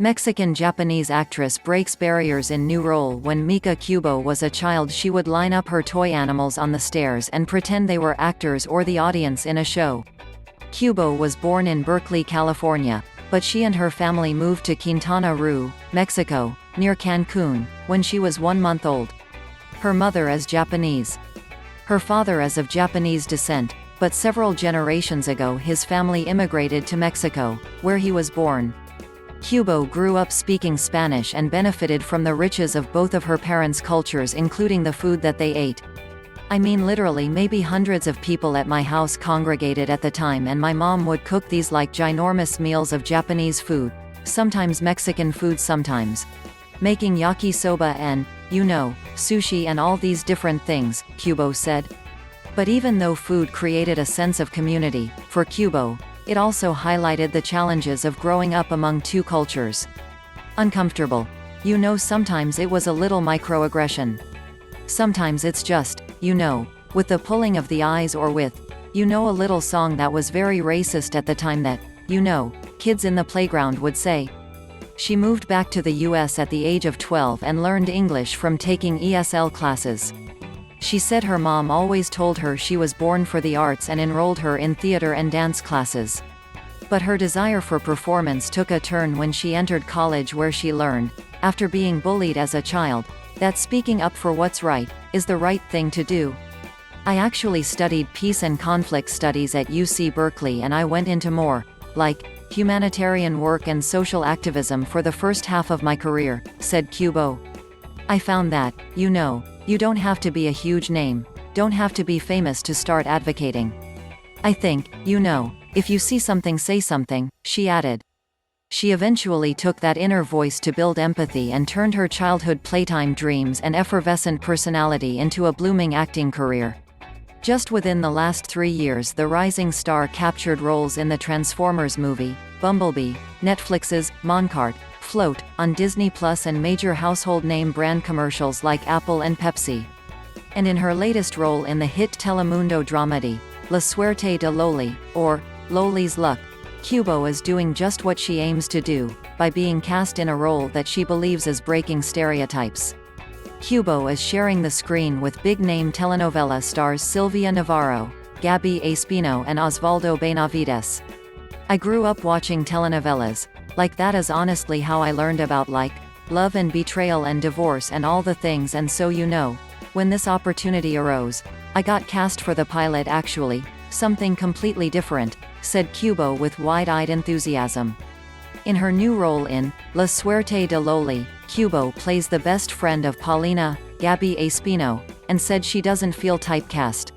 Mexican-Japanese actress breaks barriers in new role. When Mika Kubo was a child, she would line up her toy animals on the stairs and pretend they were actors or the audience in a show. Kubo was born in Berkeley, California, but she and her family moved to Quintana Roo, Mexico, near Cancun, when she was 1 month old. Her mother is Japanese. Her father is of Japanese descent, but several generations ago his family immigrated to Mexico, where he was born. Kubo grew up speaking Spanish and benefited from the riches of both of her parents' cultures, including the food that they ate. I mean, literally, maybe hundreds of people at my house congregated at the time, and my mom would cook these like ginormous meals of Japanese food, sometimes Mexican food, sometimes making yakisoba and, sushi and all these different things, Kubo said. But even though food created a sense of community, for Kubo, it also highlighted the challenges of growing up among two cultures. Uncomfortable. Sometimes it was a little microaggression. Sometimes it's just, with the pulling of the eyes, or with, a little song that was very racist at the time that, kids in the playground would say. She moved back to the US at the age of 12 and learned English from taking ESL classes. She said her mom always told her she was born for the arts and enrolled her in theater and dance classes. But her desire for performance took a turn when she entered college, where she learned, after being bullied as a child, that speaking up for what's right is the right thing to do. I actually studied peace and conflict studies at UC Berkeley, and I went into more, like, humanitarian work and social activism for the first half of my career, said Kubo. I found that, you don't have to be a huge name, don't have to be famous to start advocating. I think, if you see something, say something, she added. She eventually took that inner voice to build empathy and turned her childhood playtime dreams and effervescent personality into a blooming acting career. Just within the last 3 years, the rising star captured roles in the Transformers movie, Bumblebee, Netflix's Moncart, Float, on Disney Plus, and major household name brand commercials like Apple and Pepsi. And in her latest role in the hit Telemundo dramedy, La Suerte de Loli, or Loli's Luck, Kubo is doing just what she aims to do, by being cast in a role that she believes is breaking stereotypes. Kubo is sharing the screen with big-name telenovela stars Silvia Navarro, Gabby Espino, and Osvaldo Benavides. I grew up watching telenovelas. Like, that is honestly how I learned about love and betrayal and divorce and all the things, and so when this opportunity arose, I got cast for the pilot. Actually, something completely different, said Kubo with wide-eyed enthusiasm. In her new role in La Suerte de Loli, Kubo plays the best friend of Paulina, Gabby Espino, and said she doesn't feel typecast.